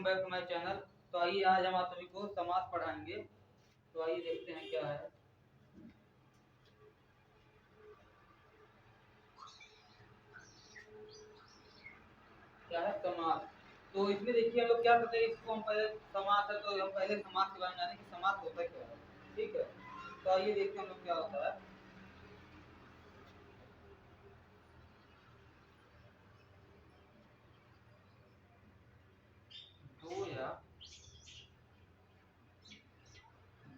Welcome back to my channel. तो आइए आज हम आप सभी को समास पढ़ाएंगे। तो आइए देखते हैं क्या है। क्या है समास। तो इसमें देखिए हम लोग क्या करते हैं, इसको हम पहले समास है तो हम पहले समास के बारे में जाने कि समास होता क्या है। ठीक है, तो आइए देखते हैं हम लोग क्या होता है। दो या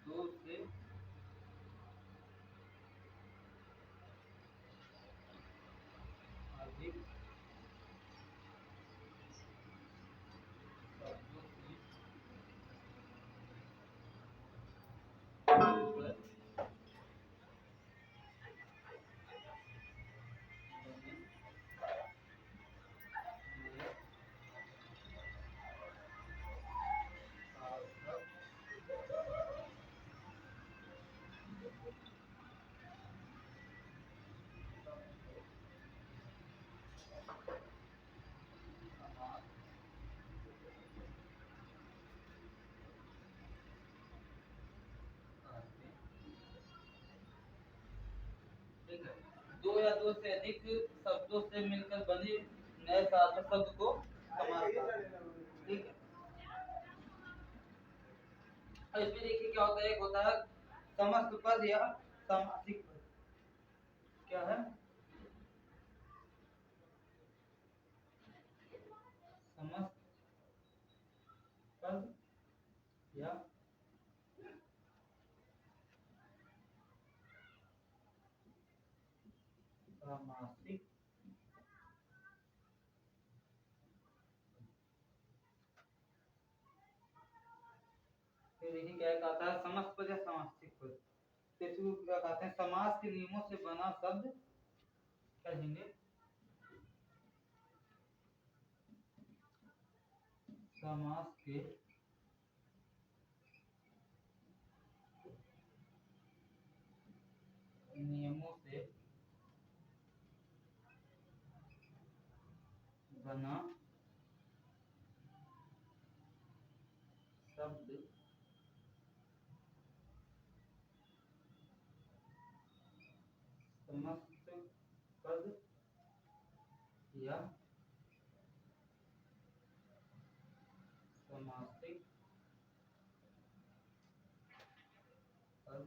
दो से अधिक शब्दों से मिलकर बने नए सार्थक शब्द समास कहते हैं। ठीक है, दो या दो से अधिक शब्दों से मिलकर बने नए सार्थक शब्द को समास कहते हैं। ठीक है, और इसमें देखिए क्या होता है, एक होता है समस्त पद या समासिक पद। क्या है समस्त पद या सामासिक। फिर देखिए क्या कहता है, समस्त पद या सामासिक पद। तो इसको क्या कहते हैं, समास के नियमों से बना शब्द कहेंगे। समास के नियमों से बना शब्द समस्त पद या समासिक पद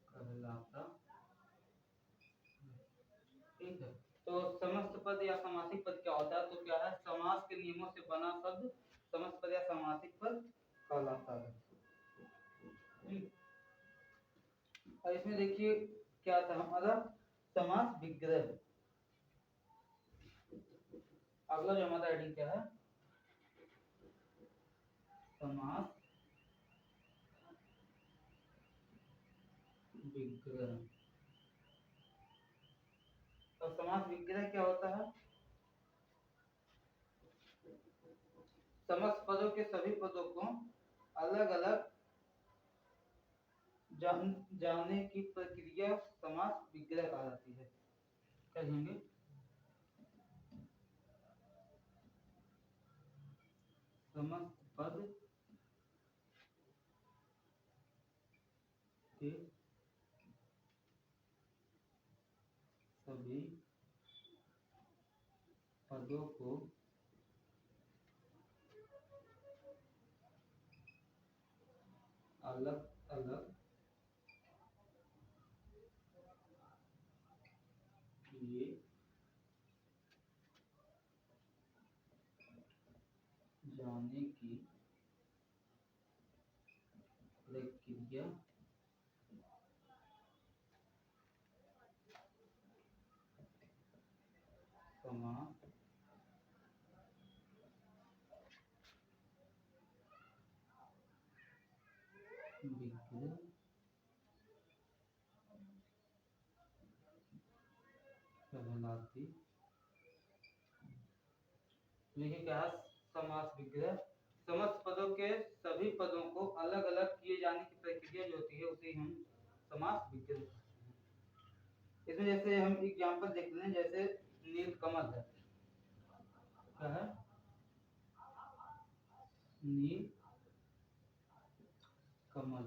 कहलाता। ठीक है, तो समस्त पद या समासिक पद क्या होता है, तो क्या है, समास के नियमों से बना शब्द समस्त पद या समासिक पद कहलाता है। ठीक, और इसमें देखिए क्या था हमारा समास विग्रह। अगला जो हमारा हेडिंग क्या है, समास विग्रह। और समास विग्रह क्या होता है, समस्त पदों के सभी पदों को अलग अलग जानने की प्रक्रिया समास विग्रह कहलाती है। कहेंगे समस्त पद के सभी पदों को अलग अलग किए जाने की प्रक्रिया समास विग्रह कहलाती। देखिए क्या है समास विग्रह, समस्त पदों के सभी पदों को अलग अलग किए जाने की प्रक्रिया जो होती है उसे हम समास विग्रह कहते हैं। इसमें जैसे हम एग्जांपल देख लें, जैसे नीलकमल है। क्या है, नील कमल।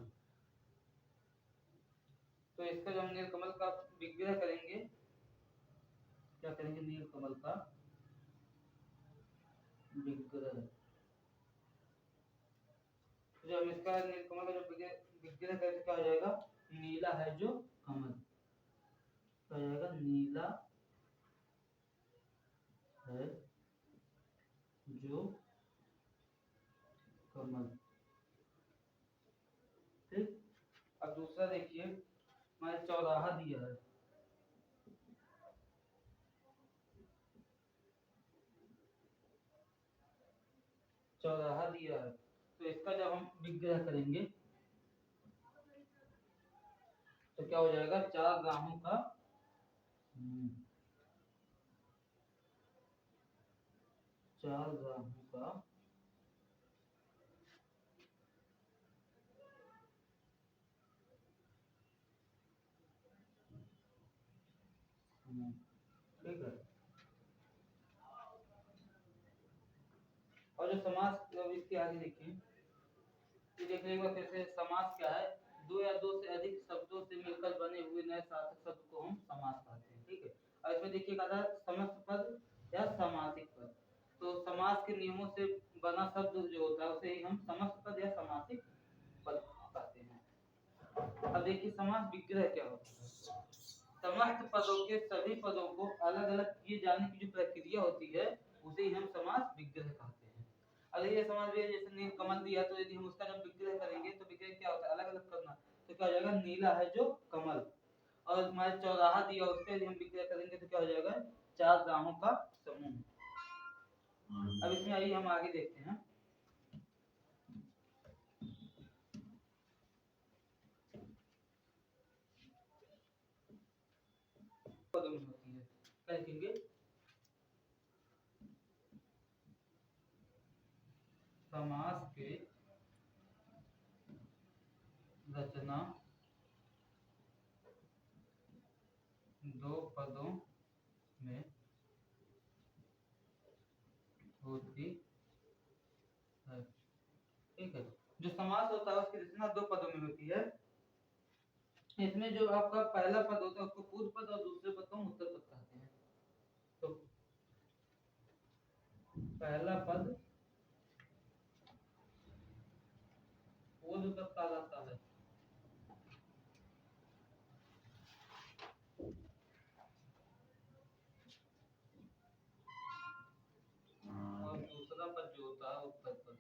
तो इसका जो हम नील कमल का विग्रह करेंगे, क्या करेंगे, नील कमल का विग्रह। तो जब इसका नील कमल का जो विग्रह करें तो क्या हो जाएगा, नीला है जो कमल, क्या हो जाएगा, नीला है जो कमल। ठीक, अब दूसरा देखिए, हमारे चौराहा दिया है, चौराहा दिया है, तो इसका जब हम विग्रह करेंगे तो क्या हो जाएगा, चार राहों का समूह, चार राहों का समूह। ठीक है, और जो समास, अब इसके आगे देखिए, ये देखने के बाद कैसे समास क्या है, दो या दो से अधिक शब्दों से मिलकर बने हुए नए सार्थक शब्द को हम समास कहते हैं। ठीक है, और इसमें देखिए कहा था समस्त पद या समासिक पद। तो समास के नियमों से बना शब्द जो होता है उसे ही हम समस्त पद या समासिक पद कहते हैं। अब देखिए समास विग्रह क्या होता है, समस्त पदों के सभी पदों को अलग अलग किए जाने की जो प्रक्रिया होती है उसे ही हम समास विग्रह कहते हैं। अगर ये समास विग्रह जैसे नील कमल दिया, तो यदि हम उसका जब विग्रह करेंगे तो विग्रह क्या होता है, अलग अलग करना, तो क्या हो जाएगा, नीला है जो कमल। और हमारे चौराहा दिया, उसके यदि हम विग्रह करेंगे तो क्या हो जाएगा, चार राहों का समूह। अब इसमें आइए हम आगे देखते हैं, पदों में होती है, क्या लिखेंगे, समास के रचना दो पदों में होती है। ठीक है, जो समास होता है उसकी रचना दो पदों में होती है। इसमें जो आपका पहला पद होता है उसको पूर्व पद और दूसरे पद को हम उत्तर पद कहते हैं। तो पहला पद पूर्व पद कहलाता है, और दूसरा पद जो होता है उत्तर पद,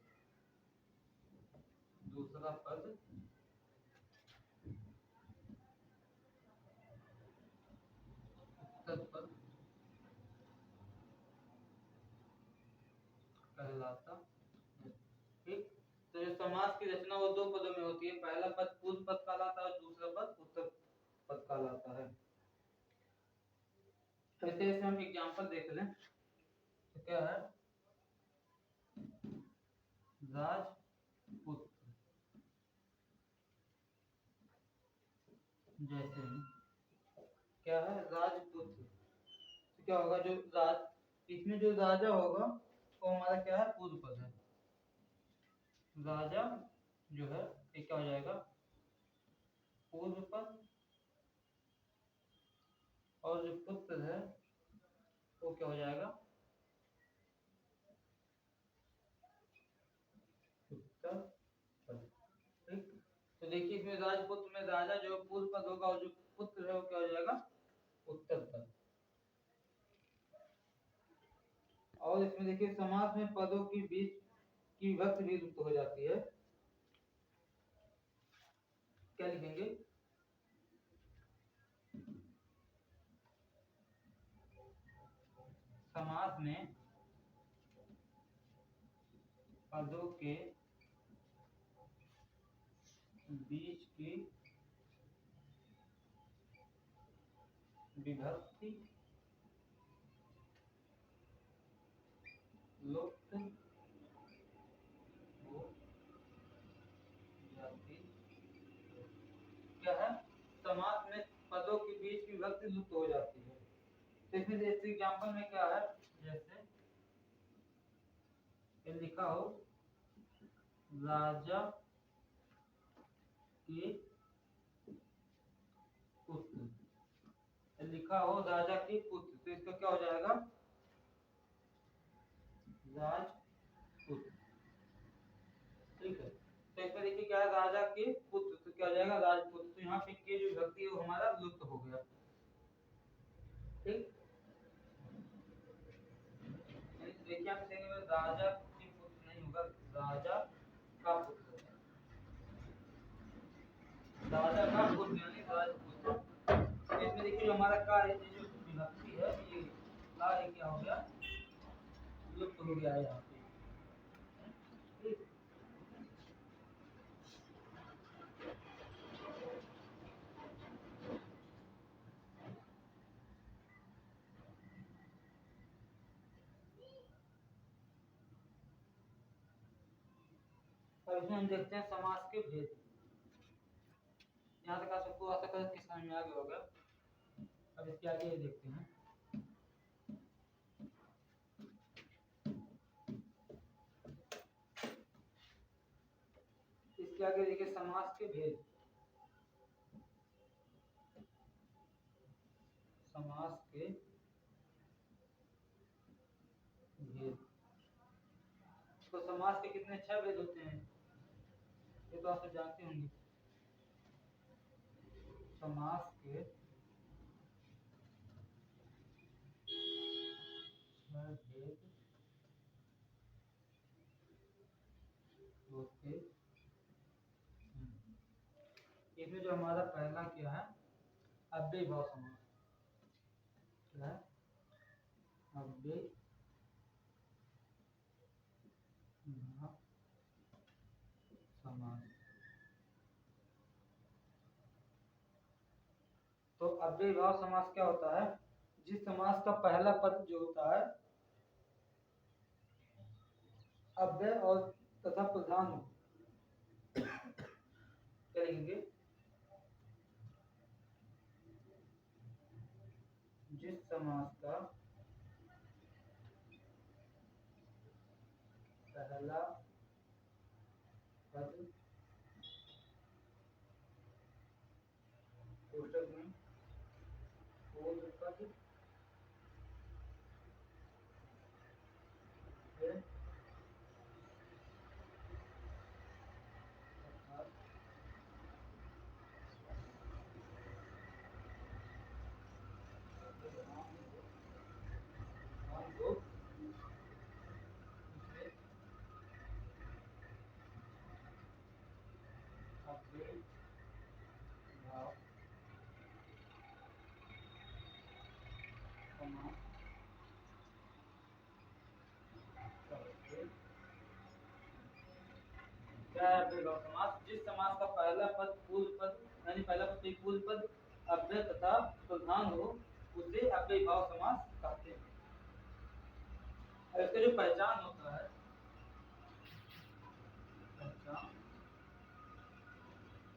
दूसरा पद उत्तर पद कहलाता है। ठीक, तो जो समास की रचना वो दो पदों में होती है, पहला पद पूर्व पद कहलाता है और दूसरा पद उत्तर पद कहलाता है। ऐसे ऐसे हम एग्जांपल देख लें, तो क्या है, राजपुत्र, जैसे क्या है, राजपुत्र, तो क्या होगा, जो राज, इसमें जो राजा होगा वो हमारा क्या है, पूर्व पद है, राजा जो है ये क्या हो जाएगा, पूर्व पद, और जो पुत्र है वो क्या हो जाएगा, उत्तर पद। ठीक, तो देखिए इसमें राजपुत्र में राजा जो पूर्व पद होगा और जो पुत्र है वो क्या हो जाएगा, उत्तर पद। और इसमें देखिए समास में पदों के बीच की विभक्ति भी लुप्त हो जाती है, क्या लिखेंगे, समास में पदों के बीच की विभक्ति लुप्त हो जाती है। क्या है, समास में पदों के बीच की विभक्ति लुप्त हो जाती है। तो इसमें जैसे एग्जाम्पल में क्या है, जैसे ये लिखा हो राजा के पुत्र, लिखा हो राजा के पुत्र, तो इसका क्या हो जाएगा राजपुत्र। ठीक है, तो इसमें देखिए क्या है राजा के पुत्र, तो क्या हो जाएगा राजपुत्र। तो यहाँ पे के जो विभक्ति है वो हमारा लुप्त हो गया। ठीक, देखिए आप कहेंगे राजा के पुत्र नहीं होगा, राजा का पुत्र, राजा का पुत्र यानी राजपुत्र। तो इसमें देखिए जो हमारा का है, ये जो विभक्ति है ये का है क्या हो गया लुप्त हो गया है यहाँ पे। ठीक, अब इसमें हम देखते हैं समास के भेद। यहाँ तक आप सबको आशा करते कि समझ में आ गया होगा। अब इसके आगे देखते हैं। इसके आगे देखिए समास के भेद। समास के भेद, तो समास के कितने 6 भेद होते हैं, ये तो आप सब जानते होंगे। समास के 6 भेद होते हैं। इसमें जो हमारा पहला क्या है अव्यय भाव समास, क्या है अव्यय भाव समास। तो अव्यय भाव समास क्या होता है, जिस समास का पहला पद जो होता है अव्यय और तथा प्रधान हो, क्या लिखेंगे जिस समास का पहला पद कोष्ठक में पूर्व पद है अर्थात प्रधान हो, उसे अव्यय भाव समास कहते हैं। क्या है अव्यय भाव समास, जिस समास का पहला पद पूर्व पद यानी पहला पद एक पूर्व पद अव्यय तथा प्रधान हो उसे अव्यय भाव समास कहते हैं। और इसका जो पहचान होता है, पहचान,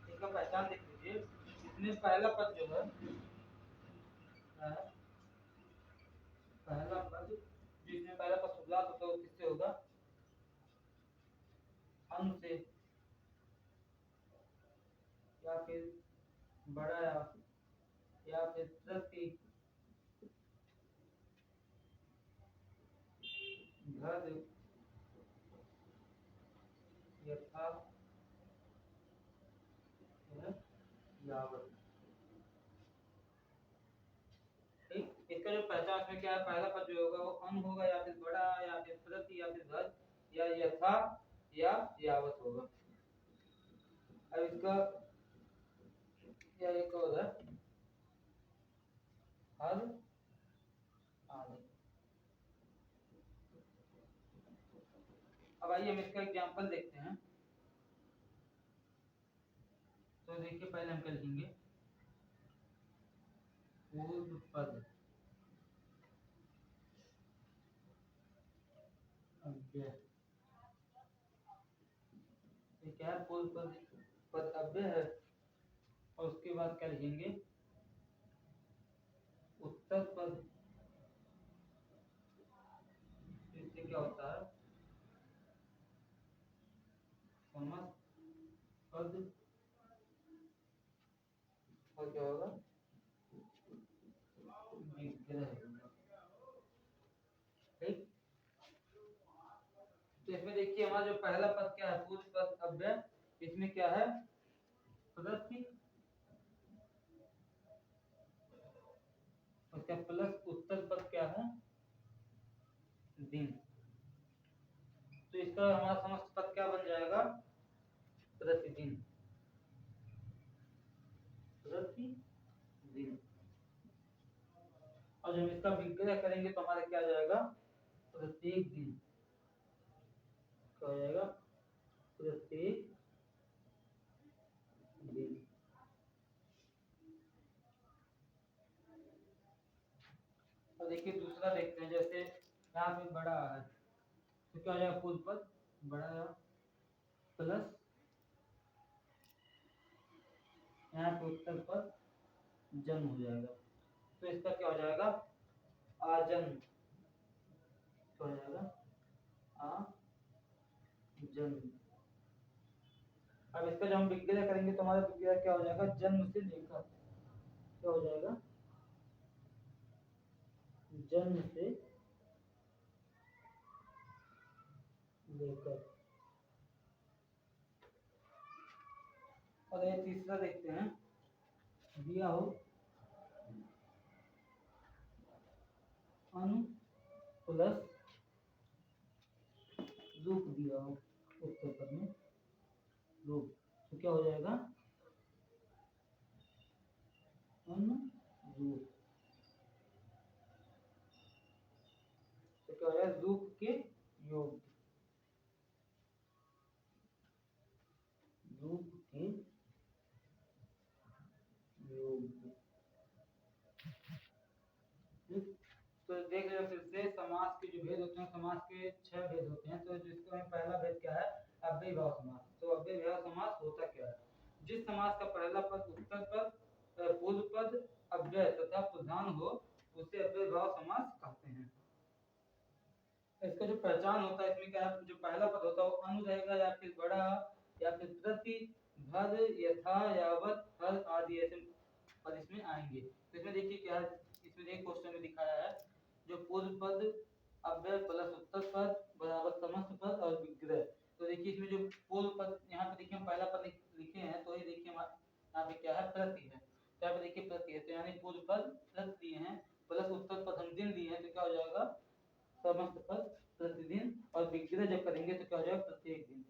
इसका पहचान देख लीजिए। इसमें पहला पद जो है पहला पद जिसमें पहला पद शुरुआत होता है वो किससे होगा अन से, या फिर बड़ा या फिर प्रति घर यथा यावत। ठीक, इसका जो पहचान में क्या है पहला पद जो होगा वो अन होगा या फिर बड़ा या फिर प्रति या फिर घर या यथा या यावत होगा। अब इसका क्या एक और है हर आदि। अब आइए हम इसका एग्जांपल देखते हैं। तो देखिए पहले हम क्या लिखेंगे पूर्व पद अव्यय, ये क्या है पूर्व पद पद अव्यय है। और उसके बाद क्या लिखेंगे उत्तर पद, इससे क्या होता है समस्त पद और क्या होगा विग्रह होगा। ठीक, तो इसमें देखिए हमारा जो पहला पद क्या है पूर्व पद अव्यय, इसमें क्या है प्रति, उसका प्लस उत्तर पद क्या है दिन। तो इसका हमारा समस्त पद क्या बन जाएगा प्रतिदिन, प्रतिदिन। और जब इसका विग्रह करेंगे तो हमारा क्या आ जाएगा प्रत्येक दिन, क्या हो जाएगा प्रत्येक दिन। और देखिए दूसरा देखते हैं, जैसे यहाँ पे बड़ा है तो क्या हो जाएगा पूर्व पद बड़ा प्लस यहाँ पे उत्तर पद जन्म हो जाएगा। तो इसका क्या हो जाएगा आजन्म, क्या हो जाएगा आजन्म। अब इसका जब हम विग्रह करेंगे तो हमारा विग्रह क्या हो जाएगा जन्म से लेकर, क्या हो जाएगा जन्म से लेकर। और ये तीसरा देखते हैं, दिया हो अनु प्लस रूप दिया हो उत्तर पद में रूप, तो क्या हो जाएगा अनुरूप, तो क्या हो जाएगा रूप के योग, रूप के योग। तो देख रहे हो फिर से समास के जो भेद होते हैं, समास के 6 भेद होते हैं। तो जिसका पहला भेद क्या है अव्ययीभाव समास। तो अव्ययीभाव समास होता क्या है, जिस समास का पहला पद उत्तर पद पूर्व पद अव्यय तथा प्रधान हो उसे अव्ययीभाव समास कहते हैं। इसका जो पहचान होता है इसमें क्या है, जो पहला पद होता है वो अनु रहेगा या फिर बड़ा या फिर प्रति भद यथा यावत हर आदि ऐसे पद इसमें आएंगे। तो इसमें देखिए क्या है, इसमें एक क्वेश्चन में दिखाया है जो पूर्व पद अव्यय प्लस उत्तर पद बराबर समस्त पद और विग्रह। तो देखिए इसमें जो पूर्व पद यहाँ पे देखिए हम पहला पद लिखे हैं, तो ये देखिए यहाँ पे क्या है प्रति है, तो यहाँ पे देखिए प्रति है, तो यानी पूर्व पद प्लस दिए हैं प्लस उत्तर पद हम दिन दिए हैं, तो क्या हो जाएगा समस्त पद प्रतिदिन। और विग्रह जब करेंगे तो क्या हो जाएगा प्रत्येक दिन।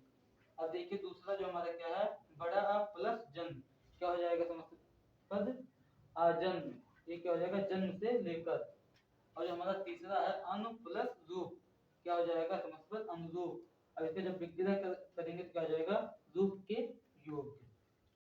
अब देखिए दूसरा जो हमारा क्या है बड़ा आ प्लस जन्म, क्या हो जाएगा समस्त पद आजन्म, ये क्या हो जाएगा जन्म से लेकर। और जो हमारा तीसरा है अनु प्लस रूप, क्या हो जाएगा समस्त पद अनुरूप। अब इसके जब विग्रह करेंगे तो क्या हो जाएगा रूप के योग।